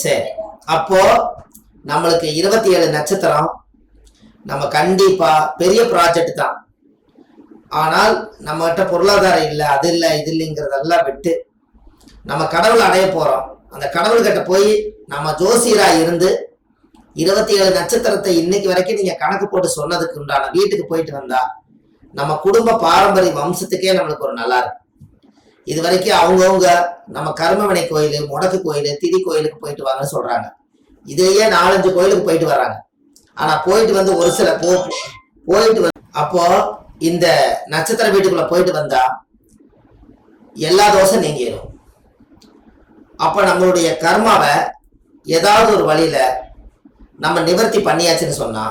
சரி, அப்போ நம்மளுக்கு 27 நட்சத்திரம். நம்ம கண்டிப்பா பெரிய ப்ராஜெக்ட் தான். ஆனால் நம்ம கிட்ட பொருளாதாரம் இல்லை, அது இல்லை, இது இல்லைங்கிறதெல்லாம் விட்டு நம்ம கடவுள் அடைய போறோம். அந்த கடவுள்கிட்ட போய் நம்ம ஜோசியரா இருந்து 27 நட்சத்திரத்தை இன்னைக்கு வரைக்கும் நீங்க கணக்கு போட்டு சொன்னதுக்கு உண்டான வீட்டுக்கு போயிட்டு வந்தா நம்ம குடும்ப பாரம்பரிய வம்சத்துக்கே நம்மளுக்கு ஒரு நல்லா இருக்கும். இது வரைக்கும் அவங்கவுங்க நம்ம கர்மவினை கோயில், முடக்கு கோயில், திதி கோயிலுக்கு போயிட்டு வாங்கன்னு சொல்றாங்க. இதையே 4-5 கோயிலுக்கு போயிட்டு வர்றாங்க. ஆனா போயிட்டு வந்து ஒரு சில போயிட்டு வந்து அப்போ இந்த நட்சத்திர வீட்டுக்குள்ள போயிட்டு வந்தா எல்லா தோசை நீங்கிடும். அப்ப நம்மளுடைய கர்மாவை ஏதாவது ஒரு வழியில நம்ம நிவர்த்தி பண்ணியாச்சுன்னு சொன்னா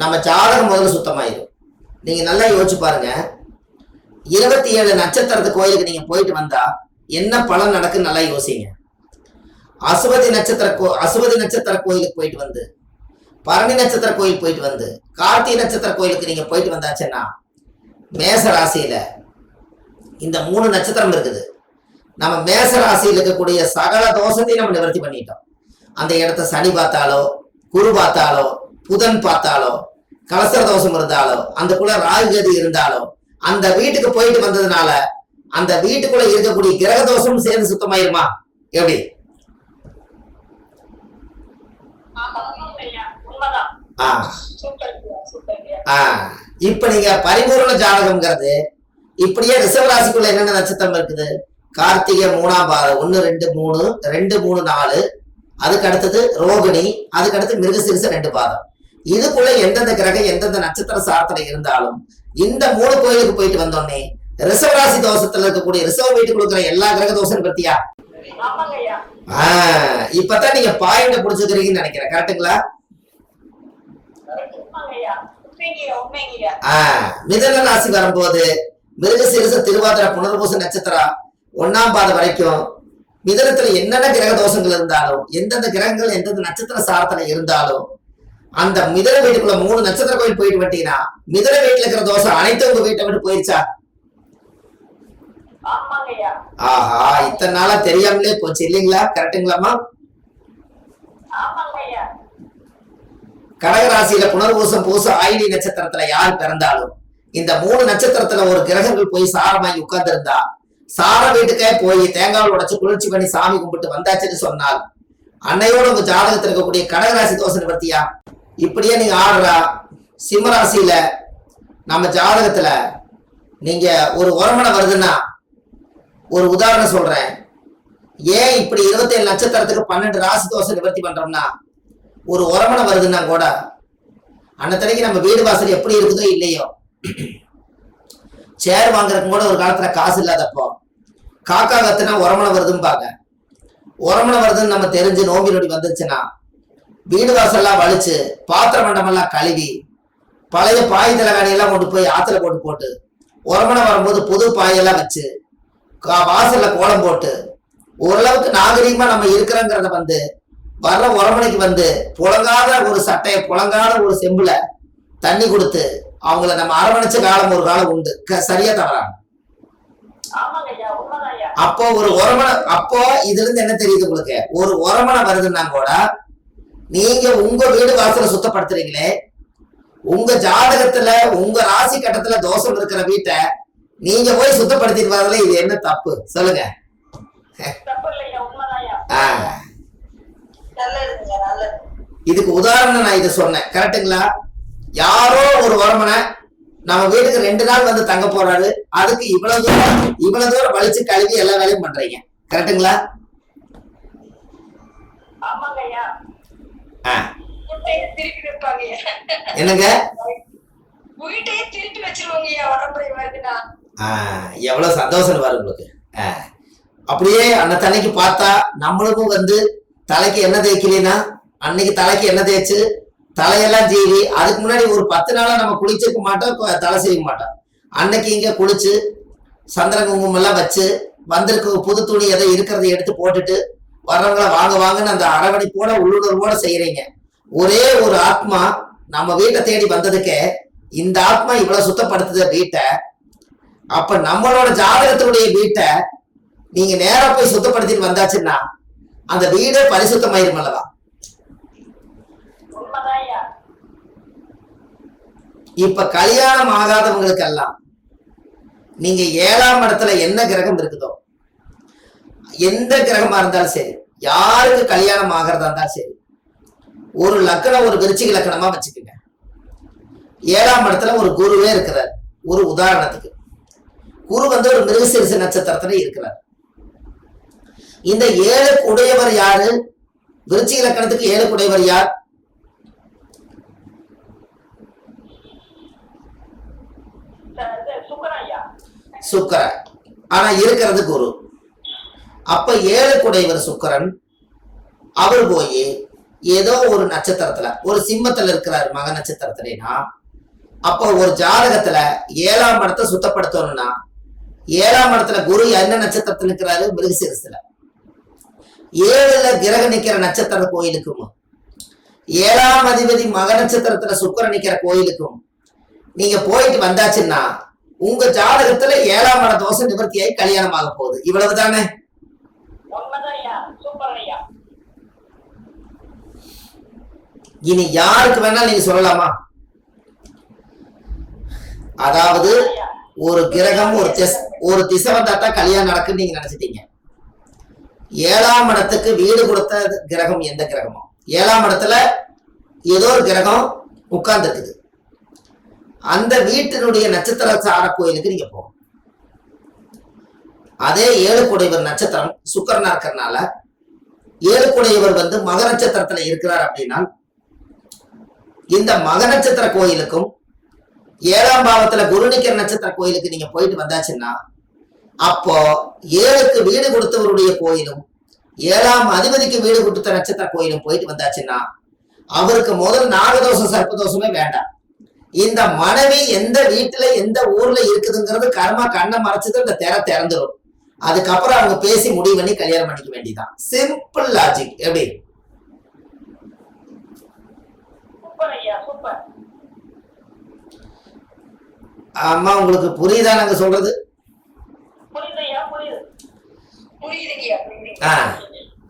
நம்ம ஜாதகம் முதல்ல சுத்தமாயிடும். நீங்க நல்லா யோசிச்சு பாருங்க, 27 நட்சத்திரத்து கோயிலுக்கு நீங்க போயிட்டு வந்தா என்ன பலன் நடக்குன்னு நல்லா யோசிங்க. அசுவதி நட்சத்திர கோயிலுக்கு போயிட்டு வந்து, பரணி நட்சத்திர கோயில் போயிட்டு வந்து, கார்த்திகை நட்சத்திர கோயிலுக்கு நீங்க போயிட்டு வந்தாச்சுன்னா மேச ராசியில இந்த 3 நட்சத்திரம் இருக்குது. நம்ம மேச ராசியில் இருக்கக்கூடிய சகல தோஷத்தையும் நம்ம நிவர்த்தி பண்ணிட்டோம். அந்த இடத்த சனி பார்த்தாலோ, குரு பார்த்தாலோ, புதன் பார்த்தாலோ, கலசர தோஷம் இருந்தாலோ, அந்த குள்ள ராகுகதி இருந்தாலோ, அந்த வீட்டுக்கு போயிட்டு வந்ததுனால அந்த வீட்டுக்குள்ள இருக்கக்கூடிய கிரக தோஷம் சேர்ந்து சுத்தமாயிருமா? எப்படி? இப்ப நீங்க பரிபூர்ண ஜாதகம்ங்கிறது இப்படியே ரிஷப ராசிக்குள்ள என்னென்ன நட்சத்திரம் இருக்குது? கார்த்திகை 3ஆம் பாதம் 1, 2, 3, 2, 3, 4, அதுக்கு அடுத்தது ரோகிணி, அதுக்கு அடுத்து மிருகசீரிஷ 2 பாதம். இதுக்குள்ள எந்தெந்த கிரகம் எந்தெந்த நட்சத்திர சாரத்துல இருந்தாலும் இந்த 3 கோயிலுக்கு போயிட்டு வந்தோடனே ரிஷபராசி தோஷத்துல இருக்கக்கூடிய ரிஷப வீட்டுக்கு இருக்கிற எல்லா கிரக தோஷம் பத்தியா இப்பதான் நீங்க பாயிண்ட புடிச்சுக்கிறீங்கன்னு நினைக்கிறேன். கரெக்டுங்களா? மிதுன ராசி வரும்போது மிருகசீரிஷ, திருவாதிரை, புனர்பூச நட்சத்திரம் 1ஆம் பாதம் வரைக்கும் மிதுனத்துல என்னென்ன கிரக தோஷங்கள் இருந்தாலும், எந்தெந்த கிரகங்கள் எந்தெந்த நட்சத்திர சாரத்துல இருந்தாலும் அந்த மிதுன வீட்டுக்குள்ள 3 நட்சத்திர கோயில் போயிட்டு வந்தீங்கன்னா மிதுன வீட்டுல இருக்கிற தோஷம் அனைத்தும் உங்க வீட்டை விட்டு போயிருச்சா? ஆஹா, இத்தனை நாளா தெரியாமலே போச்சு இல்லைங்களா? கரெக்டுங்களாமா? கடகராசியில புனர்பூசம், பூசம், ஆயிலி நட்சத்திரத்துல யார் பிறந்தாலும் இந்த 3 நட்சத்திரத்துல ஒரு கிரகங்கள் போய் சாரமாகி உட்கார்ந்து இருந்தா சார வீட்டுக்கே போய் தேங்காய் உடைச்சு குளிர்ச்சி பண்ணி சாமி கும்பிட்டு வந்தாச்சுன்னு சொன்னால் அன்னையோட உங்க ஜாதகத்தில் இருக்கக்கூடிய கடகராசி தோஷம் நிவர்த்தியா? இப்படியே நீங்க ஆடுறா சிம்மராசியில நம்ம ஜாதகத்துல நீங்க ஒரு உரமனை வருதுன்னா, ஒரு உதாரணம் சொல்றேன். ஏன் இப்படி 27 நட்சத்திரத்துக்கு 12 ராசி தோஷம் நிவர்த்தி பண்றோம்னா, ஒரு உரமனை வருதுன்னா கூட அன்னத்தனைக்கு நம்ம வீடு வாசல் எப்படி இருக்குதோ இல்லையோ, சேர் வாங்குறதுக்கு கூட ஒரு காலத்துல காசு இல்லாதப்போ காக்கா கத்துனா உரமனை வருதுன்னு பாக்க, உரமனை வருதுன்னு நம்ம தெரிஞ்சு நோம்பி நொடி வந்துருச்சுன்னா வீடு வாசல்லாம் வலிச்சு பாத்திர மண்டமெல்லாம் கழுவி பழைய பாய் தலைகாணியெல்லாம் கொண்டு போய் ஆத்துல போட்டு உரமனை வரும்போது புது பாயெல்லாம் வச்சு வாசல்ல கோலம் போட்டு ஓரளவுக்கு நாகரீகமா நம்ம இருக்கிறோங்கிறத வர்ற உரமனைக்கு புழங்காத ஒரு சட்டையை, புழங்காத ஒரு செம்புல தண்ணி கொடுத்து அவங்கள நம்ம அரவணைச்ச காலம் ஒரு காலம் உண்டு. சரியா தவறாங்க? அப்போ ஒரு உரமனை, அப்போ இதுல இருந்து என்ன தெரியுது உங்களுக்கு? ஒரு உரமனை வருதுன்னா கூட நீங்க உங்க வீடு வாசலை சுத்தப்படுத்துறீங்களே, உங்க ஜாதகத்துல உங்க ராசி கட்டத்துல தோஷம் இருக்கிற வீட்டை நீங்க போய் சுத்தப்படுத்திட்டு வரதுல இது என்ன தப்பு சொல்லுங்க? இதுக்கு உதாரணம் நான் இதை சொன்னேன். கரெக்டுங்களா? யாரோ ஒரு உரமனை நம்ம வீட்டுக்கு 2 நாள் தங்க போறாரு, அதுக்கு இவ்வளவு தூரம் வலிச்சு கழுவி எல்லா வேலையும் பண்றீங்க. கரெக்டுங்களா? என்னங்க? எவ்வளவு சந்தோஷம் வரும் உங்களுக்கு. அப்படியே அந்த தண்ணிக்கு பார்த்தா நம்மளுக்கும் தலைக்கு என்ன தேய்க்கலனா அன்னைக்கு தலைக்கு என்ன தேய்ச்சு தலையெல்லாம் ஜீவி அதுக்கு முன்னாடி ஒரு 10 நாளா நம்ம குளிச்சிருக்க மாட்டோம், தலை செய்ய மாட்டோம். அன்னைக்கு இங்க குளிச்சு சந்திர குங்குமம் எல்லாம் வச்சு வந்திருக்க புது துணி எதை இருக்கிறத எடுத்து போட்டுட்டு வர்றவங்கள வாங்க வாங்கன்னு அந்த அரவணைப்போட உள்ளுணர்வோட செய்யறீங்க. ஒரே ஒரு ஆத்மா நம்ம வீட்டை தேடி வந்ததுக்கே இந்த ஆத்மா இவ்வளவு சுத்தப்படுத்துத வீட்டை. அப்ப நம்மளோட ஜாதகத்தினுடைய வீட்டை நீங்க நேரா போய் சுத்தப்படுத்திட்டு வந்தாச்சுன்னா அந்த வீடே பரிசுத்தமாயிரும் அல்லவா? இப்ப கல்யாணம் ஆகாதவங்களுக்கு எல்லாம் நீங்க 7ஆம் இடத்துல என்ன கிரகம் இருக்குதோ, எந்த கிரகமா இருந்தாலும் சரி, யாருக்கு கல்யாணம் ஆகிறதா இருந்தாலும் சரி, ஒரு லக்கணம் ஒரு விருச்சிக லக்கணமா வச்சுக்கோங்க. 7ஆம் இடத்துல ஒரு குருவே இருக்கிறார். ஒரு உதாரணத்துக்கு குரு வந்து ஒரு மிருகசீரிஷ நட்சத்திரத்துல இருக்கிறார். இந்த 7 உடையவர் யாரு? விருச்சிக லக்கணத்துக்கு 7 உடையவர் யார்? சுக்கரன். ஆனா இருக்கிறது குரு. அப்ப 7 உடையவர் சுக்கரன். அவர் போய் ஏதோ ஒரு நட்சத்திரத்துல, ஒரு சிம்மத்துல இருக்கிறார் மக நட்சத்திரத்துலனா, அப்போ ஒரு ஜாதகத்துல 7ஆம் இடத்தை சுத்தப்படுத்தணும்னா 7ஆம் இடத்துல குரு என்ன நட்சத்திரத்துல இருக்கிறாரு? மிருகசீரிஷத்துல. 7ல கிரகம் நிக்கிற நட்சத்திர கோயிலுக்கும் 7ஆம் அதிபதி மக நட்சத்திரத்துல சுக்கிரன் நிக்கிற கோயிலுக்கும் நீங்க போயிட்டு வந்தாச்சுன்னா உங்க ஜாதகத்துல 7ஆம் இட தோஷம் நிவர்த்தியாகி கல்யாணம் ஆக போகுது. இவ்வளவுதானே? இனி யாருக்கு வேணாலும் நீங்க சொல்லலாமா? அதாவது ஒரு கிரகம் ஒரு திசை வந்தாத்தான் கல்யாணம் நடக்குன்னு நீங்க நினைச்சிட்டீங்க. 7ஆம் இடத்துக்கு வீடு கொடுத்த கிரகம் எந்த கிரகமோ, 7ஆம் இடத்துல ஏதோ ஒரு கிரகம் உட்கார்ந்து இருக்குது. அந்த வீட்டினுடைய நட்சத்திர சார கோயிலுக்கு நீங்க போகும். அதே 7 குடையவர் நட்சத்திரம் சுக்கரனா இருக்கிறதுனால 7 குடையவர் வந்து மக நட்சத்திரத்துல இருக்கிறார் அப்படின்னா இந்த மக நட்சத்திர கோயிலுக்கும் 7ஆம் பாவத்துல குரு நிக்கிற நட்சத்திர கோயிலுக்கு நீங்க போயிட்டு வந்தாச்சுன்னா அப்போ 7க்கு வீடு கொடுத்தவருடைய கோயிலும் 7ஆம் அதிபதிக்கு வீடு கொடுத்த நட்சத்திர கோயிலும் போயிட்டு வந்தாச்சுன்னா அவருக்கு முதல் நாகதோஷம் சர்ப்பதோஷமே வேண்டாம். இந்த மனைவி எந்த வீட்டுல எந்த ஊர்ல இருக்குதுங்கிறது கர்மா கண்ணை மறைச்சது இந்த திற திறந்துடும். அதுக்கப்புறம் அவங்க பேசி முடிவு பண்ணி கல்யாணம் பண்ணிக்க வேண்டியதான். Simple logic. எப்படி? அம்மா உங்களுக்கு புரியுதா நாங்க சொல்றது?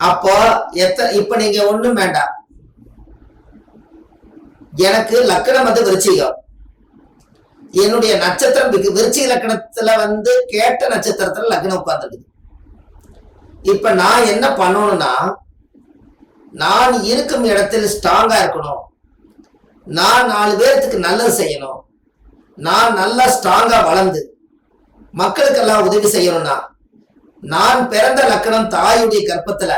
அப்போ இப்ப நீங்க ஒண்ணும் வேண்டாம். எனக்கு லக்கணம் வந்து விருச்சிகம், என்னுடைய நட்சத்திரம் விருச்சிக லக்கணத்துல வந்து கேட்ட நட்சத்திரத்துல லக்னம் உட்கார்ந்துருக்குது. இப்ப நான் என்ன பண்ணணும்னா, நான் இருக்கும் இடத்தில் ஸ்ட்ராங்கா இருக்கணும், நான் 4 பேர்த்துக்கு நல்லது செய்யணும், நான் நல்லா ஸ்ட்ராங்கா வளர்ந்து மக்களுக்கெல்லாம் உதவி செய்யணும்னா நான் பிறந்த லக்கணம் தாயுடைய கர்ப்பத்துல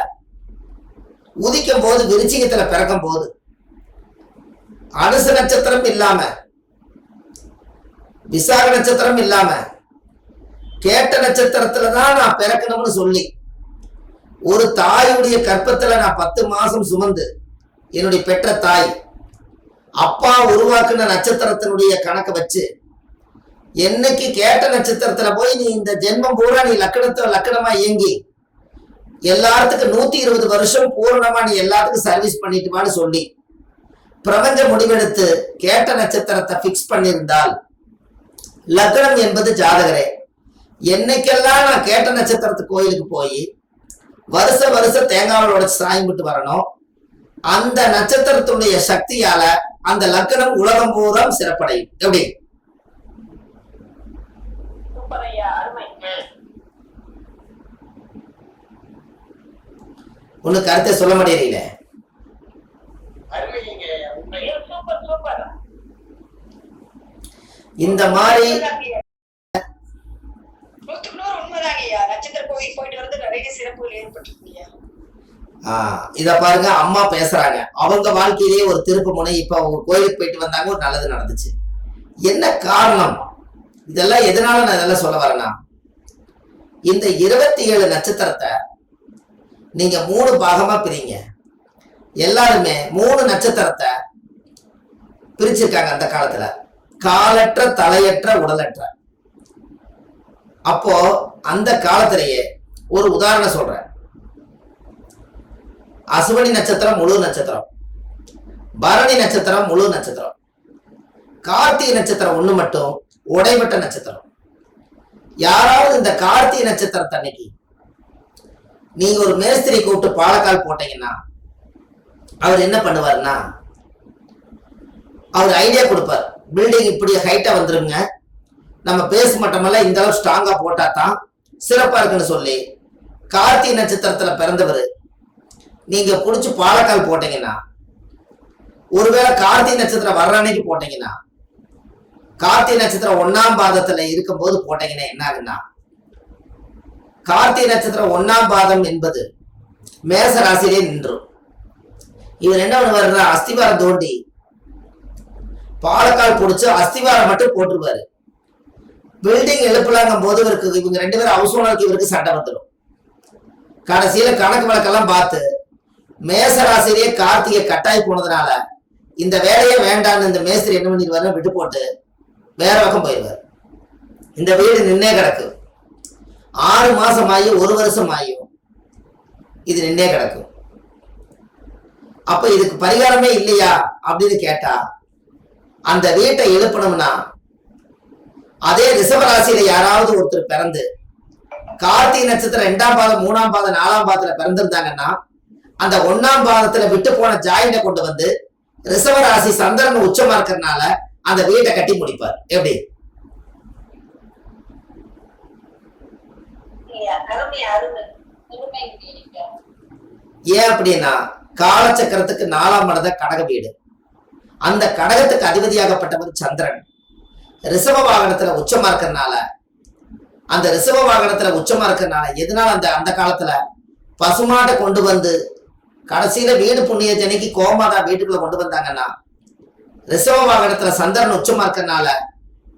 உதிக்கும் போது விருச்சிகத்துல பிறக்கும் போது அனுச நட்சத்திரம் இல்லாம விசாக நட்சத்திரம் இல்லாம கேட்ட நட்சத்திரத்துலதான் நான் பிறக்கணும்னு சொல்லி ஒரு தாயுடைய கர்ப்பத்துல நான் 10 மாசம் சுமந்து என்னுடைய பெற்ற தாய் அப்பா உருவாக்குன நட்சத்திரத்தினுடைய கணக்கை வச்சு என்னைக்கு கேட்ட நட்சத்திரத்துல போய் நீ இந்த ஜென்மம் பூரா நீ லக்கணமா இயங்கி எல்லாத்துக்கும் 120 வருஷம் பூரணமா நீ எல்லாத்துக்கும் சர்வீஸ் பண்ணிட்டுவான்னு சொல்லி பிரபஞ்ச முடிவெடுத்து கேட்ட நட்சத்திரத்தை பிக்ஸ் பண்ணியிருந்தால் லக்னம் என்பது ஜாதகரே. என்னைக்கெல்லாம் நான் கேட்ட நட்சத்திரத்து கோயிலுக்கு போய் வருஷ தேங்காவில் உடைச்சு சாயம் விட்டு வரணும், அந்த நட்சத்திரத்துடைய சக்தியால அந்த லக்னம் உலகம் பூரா சிறப்படையும். எப்படி? ஒண்ணு கருத்தை சொல்ல மாட்டேறீங்கள? இந்த மாதிரி இத பாருங்க, அம்மா பேசுறாங்க, அவங்க வாழ்க்கையிலேயே ஒரு திருப்பு முனை. இப்ப அவங்க கோயிலுக்கு போயிட்டு வந்தாங்க, ஒரு நல்லது நடந்துச்சு. என்ன காரணம்? இதெல்லாம் எதனால நான் இதெல்லாம் சொல்ல வரேன்னா, இந்த 27 நட்சத்திரத்தை நீங்க 3 பாகமா பிரிங்க. எல்லாருமே 3 நட்சத்திரத்தை பிரிச்சிருக்காங்க அந்த காலத்துல, காலற்ற தலையற்ற உடலற்ற. அப்போ அந்த காலத்திலேயே ஒரு உதாரணம் சொல்றேன். அசுவனி நட்சத்திரம் முழு நட்சத்திரம், பரணி நட்சத்திரம் முழு நட்சத்திரம், கார்த்திகை நட்சத்திரம் ஒண்ணு மட்டும் உடைபட்ட நட்சத்திரம். யாராவது இந்த கார்த்திகை நட்சத்திரத்தை அன்னைக்கு நீங்க ஒரு மேஸ்திரி கூப்பிட்டு பாலக்கால் போட்டீங்கன்னா அவர் என்ன பண்ணுவாருன்னா அவர் ஐடியா கொடுப்பார். பில்டிங் இப்படி ஹைட்டா வந்துருங்க, நம்ம பேஸ் மட்டமெல்லாம் இந்த அளவு ஸ்ட்ராங்கா போட்டா தான் சிறப்பா இருக்குன்னு சொல்லி கார்த்திகை நட்சத்திரத்துல பிறந்தவர் நீங்க புடிச்சு பாலக்கால் போட்டீங்கன்னா, ஒருவேளை கார்த்திகை நட்சத்திரம் வர்ற அன்னைக்கு போட்டீங்கன்னா, கார்த்திகை நட்சத்திரம் 1ஆம் பாதத்துல இருக்கும் போது போட்டீங்கன்னா என்ன ஆகுன்னா, கார்த்திகை நட்சத்திரம் 1ஆம் பாதம் என்பது மேச ராசியிலே நின்றும். இவர் என்ன பண்ணுவாருன்னா அஸ்திவாரம் தோண்டி பாலக்கால் பிடிச்சு அஸ்திவாரம் மட்டும் போட்டுருவாரு. பில்டிங் எழுப்பலாங்கும் போது இவருக்கு இவங்க 2 பேரும் ஹவுஸ் ஓனருக்கு இவருக்கு சண்டை வந்துடும். கடைசியில கணக்கு வழக்கெல்லாம் பார்த்து மேச ராசியிலேயே கார்த்திகை கட்டாய் போனதுனால இந்த வேலையே வேண்டான்னு இந்த மேஸ்திரி என்ன பண்ணிடுவாரு, விட்டு போட்டு வேற பக்கம் போயிடுவார். இந்த வீடு நின்னே கிடக்கு. 6 மாசம் ஆகியும் 1 வருஷம் ஆகியும் இது நின்னே கிடக்கும். அப்ப இதுக்கு பரிகாரமே இல்லையா அப்படின்னு கேட்டா, அந்த வீட்டை எழுப்பணும்னா அதே ரிஷபராசியில யாராவது ஒருத்தர் பிறந்து கார்த்திகை நட்சத்திரம் 2ஆம் பாதம் 3ஆம் பாதம் 4ஆம் பாதத்துல பிறந்திருந்தாங்கன்னா அந்த 1ஆம் பாதத்துல விட்டு போன ஜாயினை கொண்டு வந்து ரிஷபராசி சந்திரன் உச்சமா இருக்கிறதுனால அந்த வீட்டை கட்டி முடிப்பார். எப்படி? ஏன் அப்படின்னா காலச்சக்கரத்துக்கு 4ஆம் இடத கடக வீடு. அந்த கடகத்துக்கு அதிபதியாகப்பட்டவர் சந்திரன் ரிஷப வாகனத்துல உச்சமா இருக்கிறதுனால, அந்த ரிஷப வாகனத்துல உச்சமா இருக்கிறதுனால எதனால அந்த காலத்துல பசுமாட்டை கொண்டு வந்து கடைசியில வீடு புண்ணிய ஜனைக்கு கோமாதா வீட்டுக்குள்ள கொண்டு வந்தாங்கன்னா, ரிஷப வாகனத்துல சந்திரன் உச்சமா இருக்கிறதுனால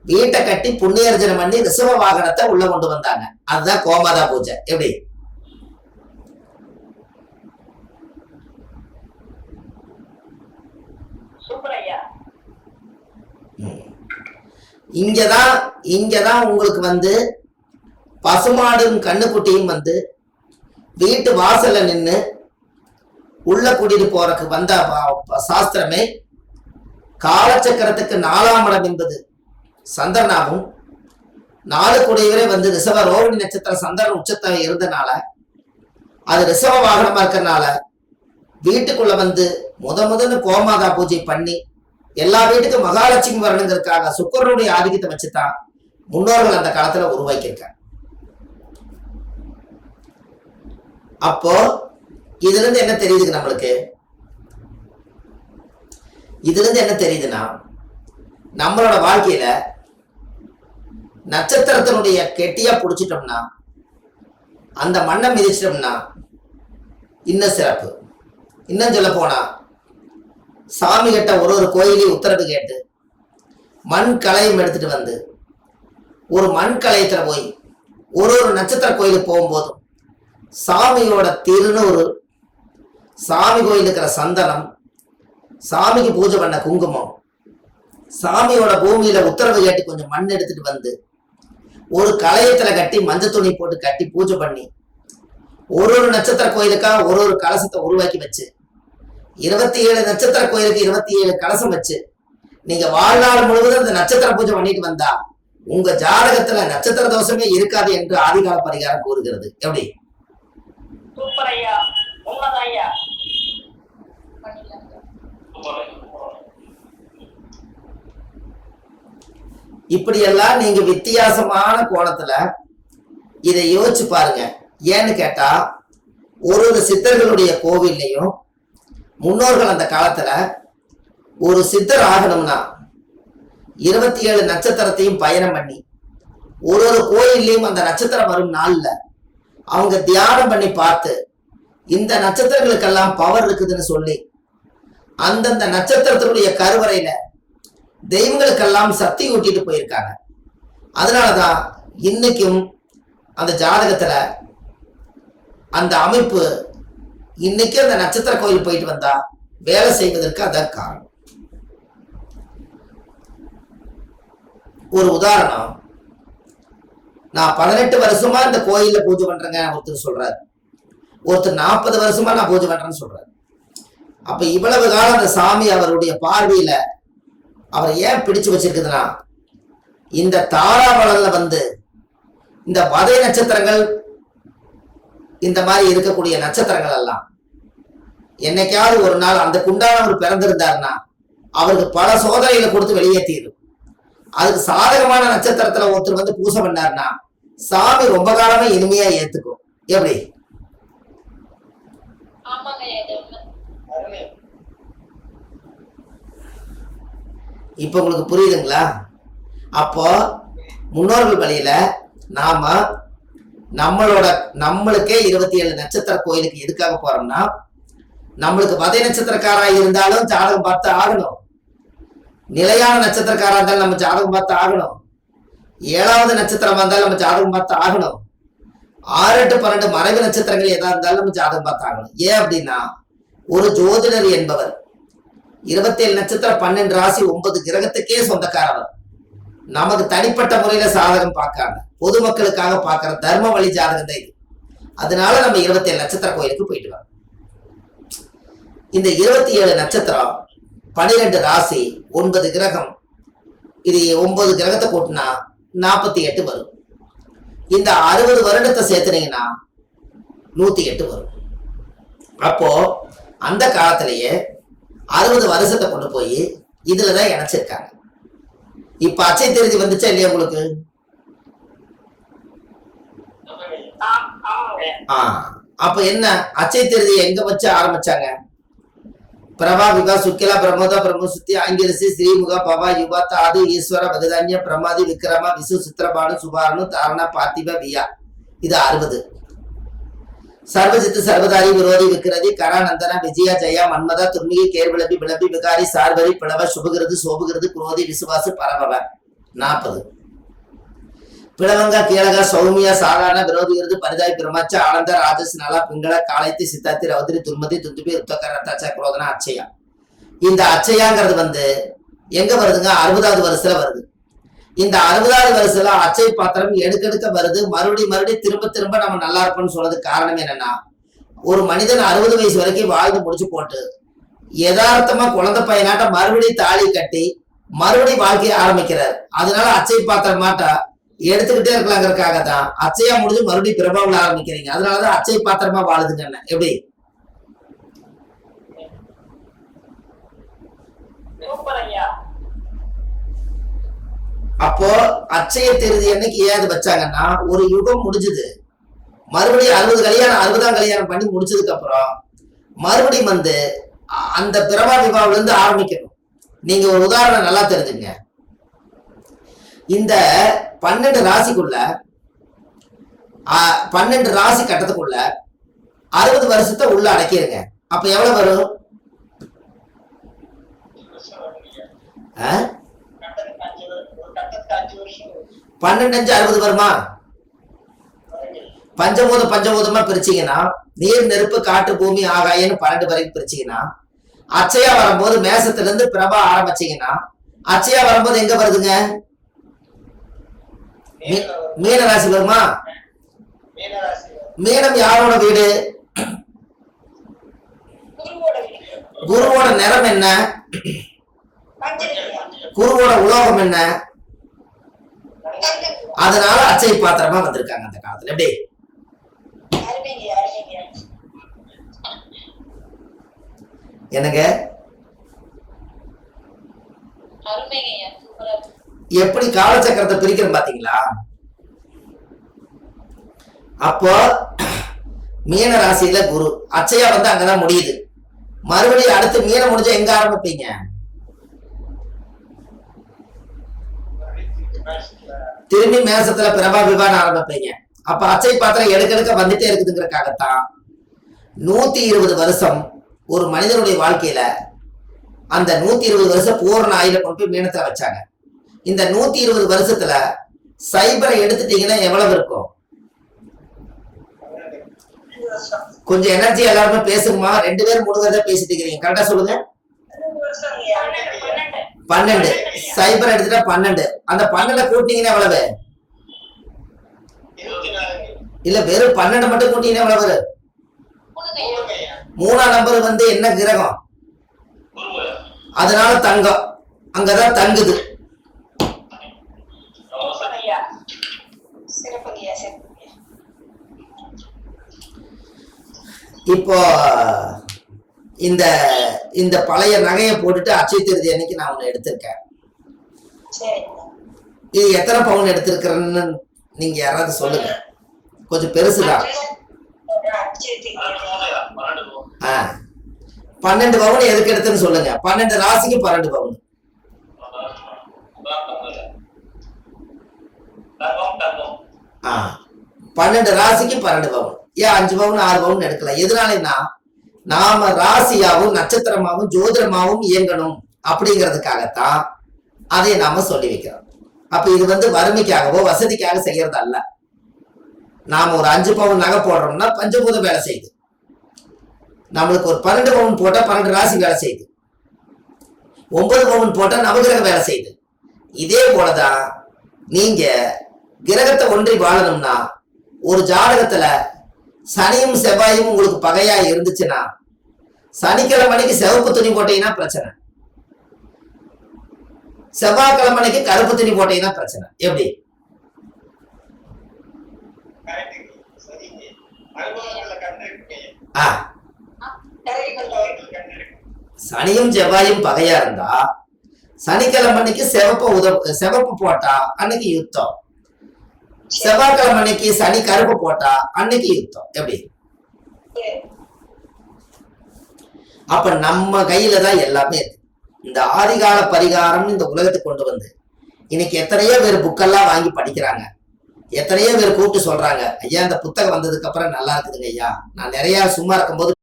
வீட்டை கட்டி புண்ணியர்ஜனம் பண்ணி ரிஷப வாகனத்தை உள்ள கொண்டு வந்தாங்க. அதுதான் கோமாதா பூஜை. எப்படி? இங்கதான் உங்களுக்கு வந்து பசுமாடும் கண்ணுக்குட்டியும் வந்து வீட்டு வாசல்ல நின்று உள்ள கூட்டிட்டு போறதுக்கு வந்த சாஸ்திரமே காலச்சக்கரத்துக்கு 4ஆம் இடம் என்பது சந்திரனாகும். 4 கூடியவரே வந்து ரிஷப ரோகிணி நட்சத்திர சந்திரன் உச்சத்தை இருந்தனால அது ரிஷப வாகனமா இருக்கிறதுனால வீட்டுக்குள்ள வந்து முதல்ல கோமாதா பூஜை பண்ணி எல்லா வீட்டுக்கும் மகாலட்சுமி வரணுங்கிறதுக்காக சுக்கரனுடைய ஆதிக்கத்தை வச்சுதான் முன்னோர்கள் அந்த காலத்துல உருவாக்கியிருக்காங்க. அப்போ இதுல இருந்து என்ன தெரியுதுங்க நம்மளுக்கு? இதுல இருந்து என்ன தெரியுதுன்னா, நம்மளோட வாழ்க்கையில நட்சத்திரத்தினுடைய கெட்டியா புடிச்சிட்டோம்னா, அந்த மண்ணை மிதிச்சிட்டோம்னா இன்னும் சிறப்பு. இன்னும் சொல்ல போனா சாமி கிட்ட ஒரு கோயிலையும் உத்தரவு கேட்டு மண் கலையும் எடுத்துட்டு வந்து ஒரு மண் கலையத்துல போய் ஒரு நட்சத்திர கோயிலுக்கு போகும்போதும் சாமியோட திருநூறு, சாமி கோயில் இருக்கிற சந்தனம், சாமிக்கு பூஜை பண்ண குங்குமம், சாமியோட பூமியில உத்தரவு கேட்டு கொஞ்சம் மண் எடுத்துட்டு வந்து ஒரு கலையத்துல கட்டி மஞ்சள் துணி போட்டு கட்டி பூஜை பண்ணி ஒரு நட்சத்திர கோயிலுக்கா ஒரு கலசத்தை உருவாக்கி வச்சு 27 நட்சத்திர கோயிலுக்கு 27 கலசம் வச்சு நீங்க வாழ்நாள் முழுவதும் அந்த நட்சத்திர பூஜை பண்ணிட்டு வந்தா உங்க ஜாதகத்துல நட்சத்திர தோஷமே இருக்காது என்று ஆதிகால பரிகாரம் கூறுகிறது. எப்படி? இப்படியெல்லாம் நீங்க வித்தியாசமான கோணத்துல இதை யோசிச்சு பாருங்க. ஏன்னு கேட்டா ஒரு சித்தர்களுடைய கோவில்லையும் முன்னோர்கள் அந்த காலத்துல ஒரு சித்தர் ஆகணும்னா 27 நட்சத்திரத்தையும் பயணம் பண்ணி ஒரு கோயில்லையும் அந்த நட்சத்திரம் வரும் நாள்ல அவங்க தியானம் பண்ணி பார்த்து இந்த நட்சத்திரங்களுக்கெல்லாம் பவர் இருக்குதுன்னு சொல்லி அந்தந்த நட்சத்திரத்தினுடைய கருவறையில தெய்வங்களுக்கெல்லாம் சக்தி ஊட்டிட்டு போயிருக்காங்க. அதனாலதான் இன்னைக்கும் அந்த ஜாதகத்துல அந்த அமைப்பு இன்னைக்கு அந்த நட்சத்திர கோயில் போயிட்டு வந்தா வேலை செய்வதற்கு அதான் காரணம். ஒரு உதாரணம், நான் 18 வருஷமா இந்த கோயில்ல பூஜை பண்றேங்க ஒருத்தர் சொல்றாரு, ஒருத்தர் 40 வருஷமா நான் பூஜை பண்றேன்னு சொல்றாரு. அப்ப இவ்வளவு காலம் அந்த சாமி அவருடைய பார்வையில அவரை ஏன் பிடிச்சு வச்சிருக்குதுன்னா, இந்த தாராபலன்ல வந்து இந்த வதை நட்சத்திரங்கள் இந்த மாதிரி இருக்கக்கூடிய நட்சத்திரங்கள் எல்லாம் என்னைக்காவது ஒரு நாள் அந்த குண்டானவர் பிறந்திருந்தாருன்னா அவருக்கு பல சோதனைகளை கொடுத்து வெளியேற்றிடும். அதுக்கு சாதகமான நட்சத்திரத்துல ஒருத்தர் வந்து பூசை பண்ணாருன்னா சாமி ரொம்ப காலமா இனிமையா ஏத்துக்கும். எப்படி? இப்ப உங்களுக்கு புரியுதுங்களா? அப்போ முன்னோர்கள் வழியில நாம நம்மளுக்கே 27 நட்சத்திர கோயிலுக்கு எதுக்காக போறோம்னா, நம்மளுக்கு பதை நட்சத்திரக்காரா இருந்தாலும் ஜாதகம் பார்த்து ஆகணும். நிலையான நட்சத்திரக்காரா இருந்தாலும் நம்ம ஜாதகம் பார்த்து ஆகணும். 7வது நட்சத்திரமா இருந்தாலும் நம்ம ஜாதகம் பார்த்து ஆகணும். 6, 8, 12 மறைவு நட்சத்திரங்கள் எதா இருந்தாலும் நம்ம ஜாதகம் பார்த்து ஆகணும். ஏன் அப்படின்னா, ஒரு ஜோதிடர் என்பவர் 27 நட்சத்திரம் 12 ராசி 9 கிரகத்துக்கே சொந்தக்காரவர். நமக்கு தனிப்பட்ட முறையில சாதகம் பார்க்காம பொதுமக்களுக்காக பார்க்கிற தர்ம வழி ஜாதகம் தான் இது. அதனால நம்ம 27 நட்சத்திர கோயிலுக்கு போயிட்டு வரோம். இந்த 27 நட்சத்திரம் 12 ராசி 9 கிரகம், இது 9 கிரகத்தை கூட்டினா 48 வரும். இந்த 60 வருடத்தை சேர்த்துனீங்கன்னா 108 வரும். அப்போ அந்த காலத்திலேயே 60 வருஷத்தை கொண்டு போய் இதுலதான் இணைச்சிருக்காங்க. இப்ப அச்சை திருதி வந்துச்சா இல்லையா உங்களுக்கு? அப்ப என்ன அச்சை திருதி எங்க வச்சு ஆரம்பிச்சாங்க? பிரபா விகா சுக்கிலா பிரமோதா பிரம்மசுத்தி ஆங்கிரசி ஸ்ரீமுகா பவா யுவா தாது ஈஸ்வர பகதான்ய பிரமாதி விக்ரமா விசு சித்திரபானு சுபானு தாரணா பார்த்திப வியா, இது 60. சர்வஜித்து சர்வதாரி விரோதி விக்ரதி கரா நந்தனா விஜயா ஜெயா மன்மதா துர்மிகை கேர்விளபி விளபி விகாரி சார்வரி பிளவ சுபகிருது சோபகிருது குரோதி விசுவாசு பரபவ 40. பிளவங்கா கீழகா சௌமியா சாதாரண விரோதிகிறது பரிதாய் பிரமாச்ச ஆனந்த ராஜஸ் நலா பிங்கள காளைத்தி சித்தாத்தி ரவுதிரி துர்மதி துந்துபி உத்தகர ரத்தாச்சா குரோதனா அச்சயா. இந்த அச்சயாங்கிறது வந்து எங்க வருதுங்க? 60வது வருஷத்துல வருது. இந்த 60வது வருஷத்துல அச்சை பாத்திரம் எடுக்கெடுக்க வருது. மறுபடி திரும்ப திரும்ப நம்ம நல்லா இருப்போம்னு சொல்றதுக்கு காரணம் என்னன்னா, ஒரு மனிதன் 60 வயசு வரைக்கும் வாழ்ந்து முடிச்சு போட்டு யதார்த்தமா குழந்தை பையனாட்ட மறுபடியும் தாலி கட்டி மறுபடியும் வாழ்க்கையை ஆரம்பிக்கிறார். அதனால அச்சை பாத்திரம் மாட்டா எடுத்துக்கிட்டே இருக்கலாங்கிறதுக்காக தான் அச்சையா முடிஞ்சு மறுபடியும் பிரபாவில் ஆரம்பிக்கிறீங்க. அதனாலதான் அச்சை பாத்திரமா வாழுதுங்க. எப்படி? அப்போ அச்சய திருதி என்னைக்கு ஏது வச்சாங்கன்னா, ஒரு யுகம் முடிஞ்சது, மறுபடியும் 60ஆம் கல்யாணம் பண்ணி முடிச்சதுக்கு அப்புறம் மறுபடியும் வந்து அந்த பிரபா விவாவில இருந்து ஆரம்பிக்கணும். நீங்க ஒரு உதாரணம் நல்லா தெரிஞ்சுங்க. இந்த 12 ராசிக்குள்ள 12 ராசி கட்டத்துக்குள்ள 60 வருஷத்தை உள்ள அடக்கிருங்க. அப்ப எவ்வளவு வரும்? 12 5 60 வருமா? பஞ்சபூதமா பிரிச்சீங்கன்னா, நீர் நெருப்பு காற்று பூமி ஆகாயன்னு 12 வரைக்கும் பிரிச்சீங்கன்னா, அச்சையா வரும்போது மேசத்துல இருந்து பிரபா ஆரம்பிச்சீங்கன்னா, அச்சையா வரும்போது எங்க வருதுங்க? மீன ராசி வருமா? மீனம் யாரோட வீடு? குருவோட நிறம் என்ன? குருவோட உலோகம் என்ன? அதனால அச்சை பாத்திரமா வந்திருக்காங்க அந்த காலத்துல. எப்படி? எனக்கு எப்படி காலச்சக்கரத்தை பிரிக்கிறோம் பாத்தீங்களா? அப்போ மீன ராசியில குரு அச்சையா வந்து அங்கதான் முடியுது. மறுபடியும் அடுத்து மீனம் முடிஞ்சா எங்க ஆரம்பிப்பீங்க? திரும்பி மேசத்துல பிரபா விவான ஆரம்பிப்பீங்க. அப்ப அச்சை பாத்திரம் எடுக்க வந்துட்டே இருக்குதுங்கிறதுக்காகத்தான் 120 வருஷம் ஒரு மனிதனுடைய வாழ்க்கையில அந்த 120 வருஷம் பூர்ண ஆயுள கொண்டு போய் மீனத்துல வச்சாங்க. இந்த 120 வருஷத்துல சைபரை எடுத்துட்டீங்கன்னா எவ்வளவு இருக்கும்? கொஞ்சம் எனர்ஜி எல்லாருமே பேசுங்கம்மா. 2 பேரும் 3 பேர் தான் பேசிட்டு இருக்கீங்க. கரெக்டா சொல்லுங்க. 12 சைபர் எடுத்துட்டா 12. அந்த 12 கூட்டிங்கன்னா எவ்வளவு? இல்ல வெறும் 12 மட்டும் கூட்டிங்கன்னா எவ்வளவு? 3ஆம் நம்பர் வந்து என்ன கிரகம்? அதனால தங்கம் அங்கதான் தங்குது. இப்போ இந்த இந்த பழைய நகையை போட்டுட்டு அட்சய திருதி அன்னைக்கு நான் ஒண்ணு எடுத்திருக்கேன். இது எத்தனை பவுன் எடுத்திருக்கிறேன்னு நீங்க யாராவது சொல்லுங்க. கொஞ்சம் பெருசுதான். 12 பவுன் எதுக்கு எடுத்துன்னு சொல்லுங்க. 12 ராசிக்கு 12 பவுன். 12 ராசிக்கு 12 பவுன். ஏன் 5 பவுன் 6 பவுன் எடுக்கலாம்? எதனாலன்னா நாம ராசியாவும் நட்சத்திரமாவும் ஜோதிடமாவும் இயங்கணும் அப்படிங்கிறதுக்காகத்தான் அதை நாம சொல்லி வைக்கிறோம். அப்ப இது வறுமைக்காகவோ வசதிக்காக செய்யறது அல்ல. நாம ஒரு 5 பவுன் நகை போடுறோம்னா பஞ்சபூதம் வேலை செய்யுது. நம்மளுக்கு ஒரு 12 பவுன் போட்டா 12 ராசி வேலை செய்யுது. 9 பவுன் போட்டா நவகிரகம் வேலை செய்யுது. இதே போலதான் நீங்க கிரகத்தை ஒன்றி வாழணும்னா ஒரு ஜாதகத்துல சனியும் செவ்வாயும் உங்களுக்கு பகையா இருந்துச்சுன்னா சனிக்கிழமைக்கு சிவப்பு துணி போட்டீங்கன்னா பிரச்சனை, செவ்வாய்க்கிழமைக்கு கருப்பு துணி போட்டீங்கன்னா பிரச்சனை. எப்படி? சனியும் செவ்வாயும் பகையா இருந்தா சனிக்கிழமைக்கு சிவப்பு போட்டா அன்னைக்கு யுத்தம், செவ்வாய்க்கிழமைக்கு சனி கருப்பு போட்டா அன்னைக்கு யுத்தம். எப்படி? அப்ப நம்ம கையில தான் எல்லாமே இருக்கு. இந்த ஆதிகால பரிகாரம் இந்த உலகத்துக்கு கொண்டு வந்து இன்னைக்கு எத்தனையோ பேர் புக்கெல்லாம் வாங்கி படிக்கிறாங்க. எத்தனையோ பேர் கூப்பிட்டு சொல்றாங்க, ஐயா இந்த புத்தகம் வந்ததுக்கு அப்புறம் நல்லா இருக்குதுங்க ஐயா, நான் நிறைய சும்மா இருக்கும்போது